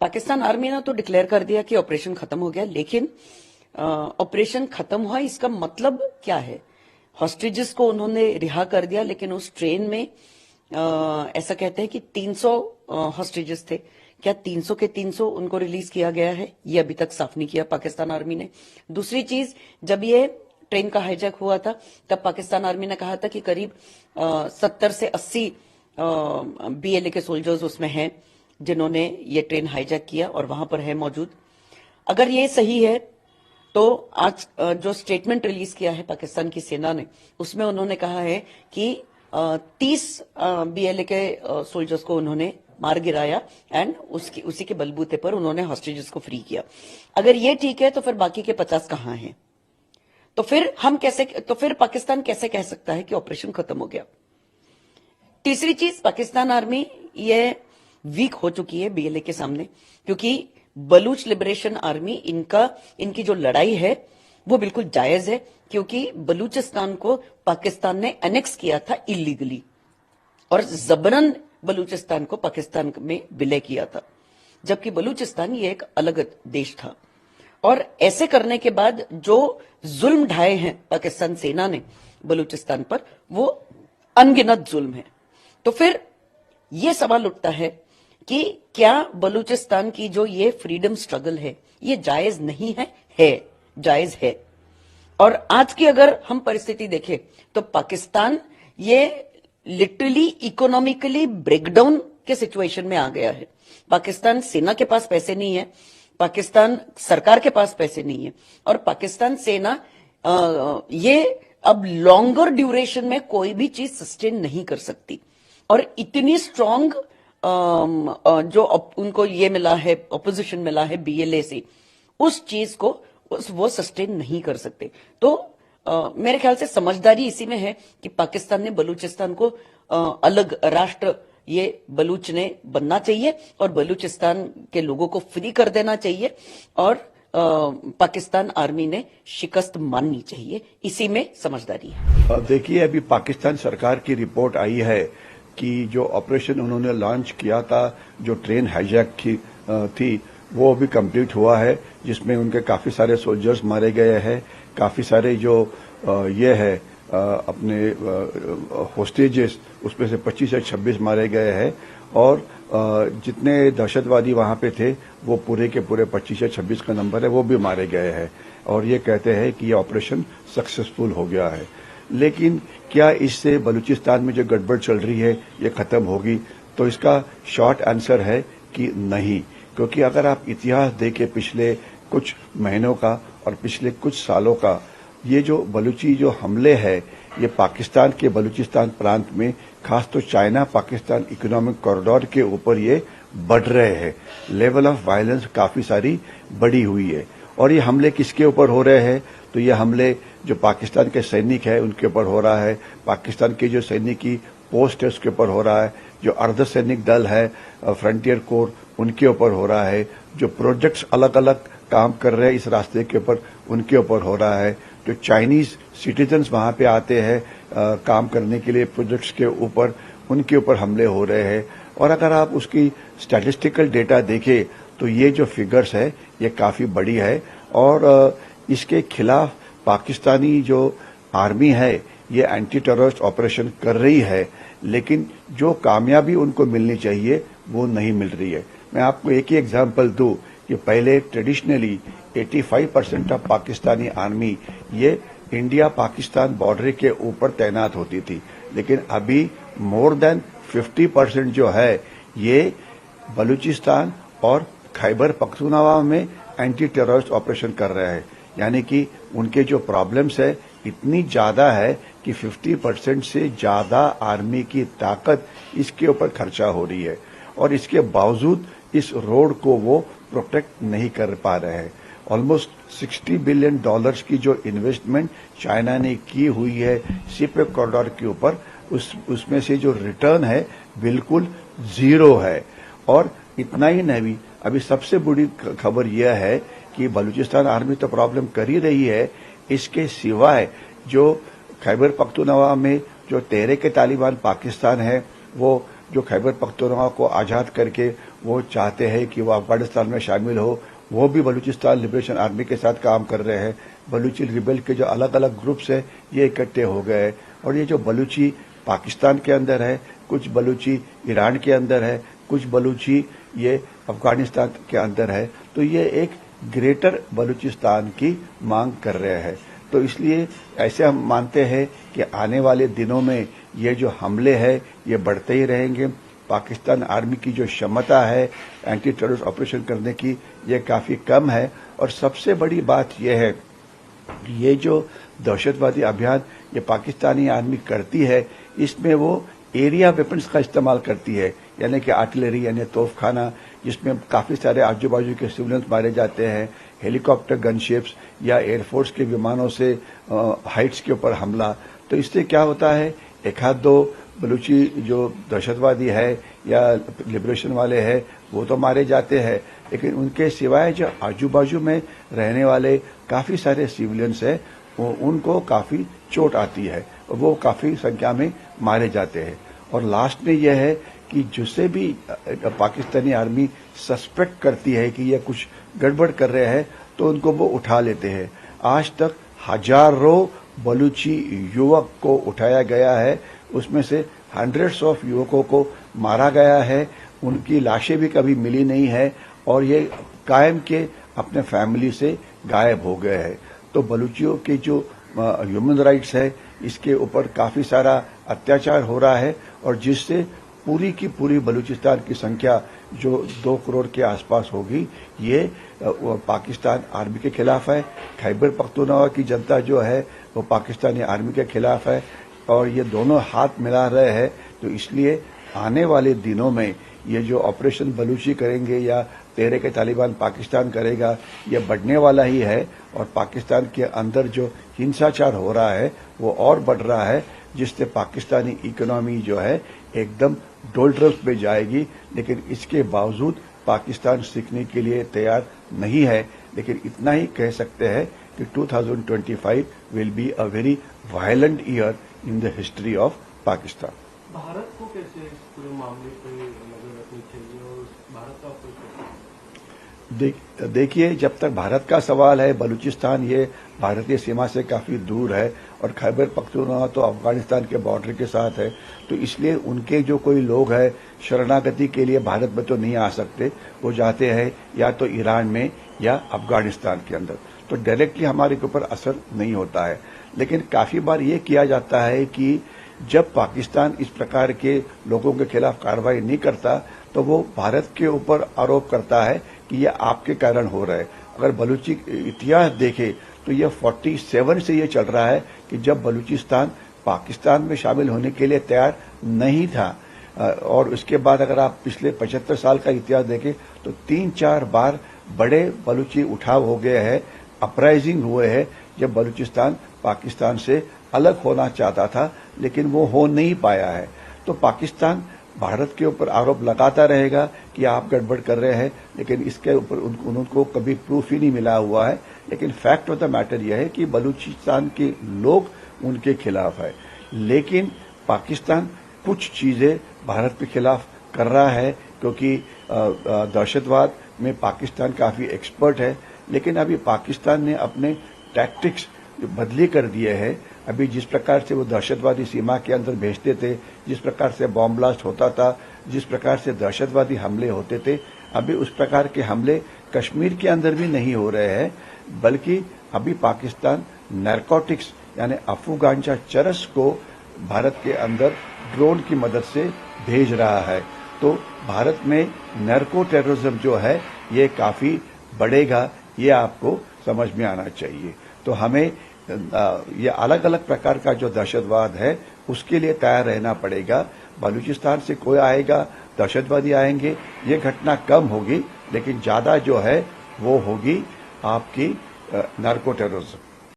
Pakistan army ने तो declare कर दिया कि ऑपरेशन खत्म हो गया, लेकिन ऑपरेशन खत्म हुआ इसका मतलब क्या है? हॉस्टेजेस को उन्होंने रिहा कर दिया, लेकिन उस ट्रेन में ऐसा कहते हैं कि 300 हॉस्टेजेस थे। क्या 300 के 300 उनको रिलीज किया गया है? ये अभी तक साफ नहीं किया पाकिस्तान आर्मी ने। दूसरी चीज, जब ये ट्रेन का हाईजैक हुआ था तब पाकिस्तान आर्मी ने कहा था कि करीब 70 से 80 बीएलए के सोल्जर्स उसमें हैं जिन्होंने ये ट्रेन हाईजैक किया और वहां पर है मौजूद। अगर ये सही है तो आज जो स्टेटमेंट रिलीज किया है पाकिस्तान की सेना ने, उसमें उन्होंने कहा है कि 30 बीएलए के सोल्जर्स को उन्होंने मार गिराया एंड उसी के बलबूते पर उन्होंने हॉस्टेजेस को फ्री किया। अगर ये ठीक है तो फिर बाकी के 50 कहां हैं? तो फिर पाकिस्तान कैसे कह सकता है कि ऑपरेशन खत्म हो गया? तीसरी चीज, पाकिस्तान आर्मी ये वीक हो चुकी है बीएलए के सामने, क्योंकि बलूच लिबरेशन आर्मी इनकी जो लड़ाई है वो बिल्कुल जायज है, क्योंकि बलूचिस्तान को पाकिस्तान ने एनेक्स किया था इलीगली और जबरन बलूचिस्तान को पाकिस्तान में विलय किया था, जबकि बलूचिस्तान ये एक अलग देश था। और ऐसे करने के बाद जो जुल्म ढाए हैं पाकिस्तान सेना ने बलूचिस्तान पर, वो अनगिनत जुल्म है। तो फिर ये सवाल उठता है कि क्या बलूचिस्तान की जो ये फ्रीडम स्ट्रगल है ये जायज नहीं है? जायज है। और आज की अगर हम परिस्थिति देखें तो पाकिस्तान ये लिटरली इकोनॉमिकली ब्रेकडाउन के सिचुएशन में आ गया है। पाकिस्तान सेना के पास पैसे नहीं है, पाकिस्तान सरकार के पास पैसे नहीं है, और पाकिस्तान सेना ये अब लॉन्गर ड्यूरेशन में कोई भी चीज सस्टेन नहीं कर सकती। और इतनी स्ट्रांग जो उनको ये मिला है, ऑपोजिशन मिला है बीएलए से, उस चीज को वो सस्टेन नहीं कर सकते। तो मेरे ख्याल से समझदारी इसी में है कि पाकिस्तान ने बलूचिस्तान को अलग राष्ट्र ये बलूच ने बनना चाहिए और बलूचिस्तान के लोगों को फ्री कर देना चाहिए, और पाकिस्तान आर्मी ने शिकस्त माननी चाहिए। इसी में समझदारी है। देखिए, अभी पाकिस्तान सरकार की रिपोर्ट आई है कि जो ऑपरेशन उन्होंने लॉन्च किया था, जो ट्रेन हाईजैक थी, वो अभी कंप्लीट हुआ है, जिसमें उनके काफी सारे सोल्जर्स मारे गए हैं, काफी सारे जो ये है अपने होस्टेजेस, उसमें से 25 से 26 मारे गए हैं, और जितने दहशतवादी वहां पे थे वो पूरे के पूरे 25 से 26 का नंबर है, वो भी मारे गए हैं। और ये कहते हैं कि ये ऑपरेशन सक्सेसफुल हो गया है। लेकिन क्या इससे बलूचिस्तान में जो गड़बड़ चल रही है ये खत्म होगी? तो इसका शॉर्ट आंसर है कि नहीं, क्योंकि अगर आप इतिहास देखें पिछले कुछ महीनों का और पिछले कुछ सालों का, ये जो बलूची जो हमले हैं ये पाकिस्तान के बलूचिस्तान प्रांत में, खास तो चाइना पाकिस्तान इकोनॉमिक कॉरिडोर के ऊपर ये बढ़ रहे हैं। लेवल ऑफ वायलेंस काफी सारी बढ़ी हुई है। और ये हमले किसके ऊपर हो रहे हैं? तो ये हमले जो पाकिस्तान के सैनिक है उनके ऊपर हो रहा है, पाकिस्तान के जो सैनिक की पोस्ट है उसके ऊपर हो रहा है, जो अर्धसैनिक दल है फ्रंटियर कोर उनके ऊपर हो रहा है, जो प्रोजेक्ट्स अलग अलग काम कर रहे हैं इस रास्ते के ऊपर उनके ऊपर हो रहा है, जो चाइनीज सिटीजन्स वहां पे आते हैं काम करने के लिए प्रोजेक्ट्स के ऊपर, उनके ऊपर हमले हो रहे हैं। और अगर आप उसकी स्टैटिस्टिकल डेटा देखें तो ये जो फिगर्स है ये काफी बड़ी है, और इसके खिलाफ पाकिस्तानी जो आर्मी है ये एंटी टेररिस्ट ऑपरेशन कर रही है, लेकिन जो कामयाबी उनको मिलनी चाहिए वो नहीं मिल रही है। मैं आपको एक ही एग्जांपल दूं कि पहले ट्रेडिशनली 85% ऑफ पाकिस्तानी आर्मी ये इंडिया पाकिस्तान बॉर्डर के ऊपर तैनात होती थी, लेकिन अभी मोर देन 50% जो है ये बलूचिस्तान और खैबर पख्तूनख्वा में एंटी टेररिस्ट ऑपरेशन कर रहे हैं। यानी कि उनके जो प्रॉब्लम्स है इतनी ज्यादा है कि 50% से ज्यादा आर्मी की ताकत इसके ऊपर खर्चा हो रही है, और इसके बावजूद इस रोड को वो प्रोटेक्ट नहीं कर पा रहे हैं। ऑलमोस्ट $60 बिलियन की जो इन्वेस्टमेंट चाइना ने की हुई है सीपेक कॉरिडोर के ऊपर, उसमें से जो रिटर्न है बिल्कुल जीरो है। और इतना ही नहीं, अभी सबसे बड़ी खबर यह है कि बलूचिस्तान आर्मी तो प्रॉब्लम कर ही रही है, इसके सिवाय जो खैबर पख्तूनख्वा में जो तहरीक तालिबान पाकिस्तान है वो जो खैबर पख्तूनख्वा को आज़ाद करके वो चाहते हैं कि वो अफगानिस्तान में शामिल हो, वो भी बलूचिस्तान लिबरेशन आर्मी के साथ काम कर रहे हैं। बलूची रिबेल के जो अलग अलग ग्रुप्स है ये इकट्ठे हो गए, और ये जो बलूची पाकिस्तान के अंदर है, कुछ बलूची ईरान के अंदर है, कुछ बलूची ये अफगानिस्तान के अंदर है, तो ये एक ग्रेटर बलूचिस्तान की मांग कर रहे हैं। तो इसलिए ऐसे हम मानते हैं कि आने वाले दिनों में ये जो हमले हैं ये बढ़ते ही रहेंगे। पाकिस्तान आर्मी की जो क्षमता है एंटी टेररिस्ट ऑपरेशन करने की ये काफ़ी कम है, और सबसे बड़ी बात यह है कि ये जो दहशतवादी अभियान ये पाकिस्तानी आर्मी करती है, इसमें वो एरिया वेपन्स का इस्तेमाल करती है, यानी कि आर्टिलरी यानी तोपखाना, जिसमें काफ़ी सारे आजू बाजू के सिविलियंस मारे जाते हैं, हेलीकॉप्टर गनशिप्स या एयरफोर्स के विमानों से हाइट्स के ऊपर हमला। तो इससे क्या होता है, एक आध दो बलूची जो दहशतवादी है या लिबरेशन वाले हैं वो तो मारे जाते हैं, लेकिन उनके सिवाय जो आजू बाजू में रहने वाले काफ़ी सारे सिविलियंस हैं उनको काफ़ी चोट आती है, वो काफ़ी संख्या में मारे जाते हैं। और लास्ट में यह है कि जिसे भी पाकिस्तानी आर्मी सस्पेक्ट करती है कि यह कुछ गड़बड़ कर रहे हैं तो उनको वो उठा लेते हैं। आज तक हजारों बलूची युवक को उठाया गया है, उसमें से हंड्रेड्स ऑफ युवकों को मारा गया है, उनकी लाशें भी कभी मिली नहीं है, और ये कायम के अपने फैमिली से गायब हो गए हैं। तो बलूचियों के जो ह्यूमन राइट्स है इसके ऊपर काफ़ी सारा अत्याचार हो रहा है, और जिससे पूरी की पूरी बलूचिस्तान की संख्या जो 2 करोड़ के आसपास होगी ये पाकिस्तान आर्मी के खिलाफ है। खैबर पख्तूनख्वा की जनता जो है वो पाकिस्तानी आर्मी के खिलाफ है, और ये दोनों हाथ मिला रहे हैं। तो इसलिए आने वाले दिनों में ये जो ऑपरेशन बलूची करेंगे या तहरीक तालिबान पाकिस्तान करेगा, ये बढ़ने वाला ही है, और पाकिस्तान के अंदर जो हिंसाचार हो रहा है वो और बढ़ रहा है, जिससे पाकिस्तानी इकोनॉमी जो है एकदम डोल्ड्रम्स में जाएगी। लेकिन इसके बावजूद पाकिस्तान सीखने के लिए तैयार नहीं है। लेकिन इतना ही कह सकते हैं कि 2025 will be a very violent year in the history of Pakistan. Bharat को कैसे इस पूरे मामले पे नजर रखनी चाहिए और भारत का अप्रोच देखिए, जब तक भारत का सवाल है, बलूचिस्तान ये भारतीय सीमा से काफ़ी दूर है, और खैबर पख्तूनख्वा तो अफगानिस्तान के बॉर्डर के साथ है, तो इसलिए उनके जो कोई लोग हैं शरणागति के लिए भारत में तो नहीं आ सकते, वो जाते हैं या तो ईरान में या अफगानिस्तान के अंदर, तो डायरेक्टली हमारे के ऊपर असर नहीं होता है। लेकिन काफ़ी बार ये किया जाता है कि जब पाकिस्तान इस प्रकार के लोगों के खिलाफ कार्रवाई नहीं करता तो वो भारत के ऊपर आरोप करता है कि ये आपके कारण हो रहा है। अगर बलूची इतिहास देखे तो ये 47 से ये चल रहा है कि जब बलूचिस्तान पाकिस्तान में शामिल होने के लिए तैयार नहीं था, और उसके बाद अगर आप पिछले 75 साल का इतिहास देखें तो 3-4 बार बड़े बलूची उठाव हो गए हैं, अपराइजिंग हुए हैं, जब बलूचिस्तान पाकिस्तान से अलग होना चाहता था, लेकिन वो हो नहीं पाया है। तो पाकिस्तान भारत के ऊपर आरोप लगाता रहेगा कि आप गड़बड़ कर रहे हैं, लेकिन इसके ऊपर उनको कभी प्रूफ ही नहीं मिला हुआ है। लेकिन फैक्ट ऑफ द मैटर यह है कि बलूचिस्तान के लोग उनके खिलाफ है, लेकिन पाकिस्तान कुछ चीजें भारत के खिलाफ कर रहा है, क्योंकि दहशतवाद में पाकिस्तान काफी एक्सपर्ट है। लेकिन अभी पाकिस्तान ने अपने टैक्टिक्स बदली कर दिए हैं। अभी जिस प्रकार से वो दहशतवादी सीमा के अंदर भेजते थे, जिस प्रकार से बॉम्ब ब्लास्ट होता था, जिस प्रकार से दहशतवादी हमले होते थे, अभी उस प्रकार के हमले कश्मीर के अंदर भी नहीं हो रहे हैं, बल्कि अभी पाकिस्तान नारकोटिक्स यानी अफू गांजा चरस को भारत के अंदर ड्रोन की मदद से भेज रहा है। तो भारत में नार्को टेररिज्म जो है ये काफी बढ़ेगा, ये आपको समझ में आना चाहिए। तो हमें ये अलग अलग प्रकार का जो दहशतवाद है उसके लिए तैयार रहना पड़ेगा। बलूचिस्तान से कोई आएगा, दहशतवादी आएंगे, ये घटना कम होगी, लेकिन ज्यादा जो है वो होगी आपकी नार्को टेररिज्म।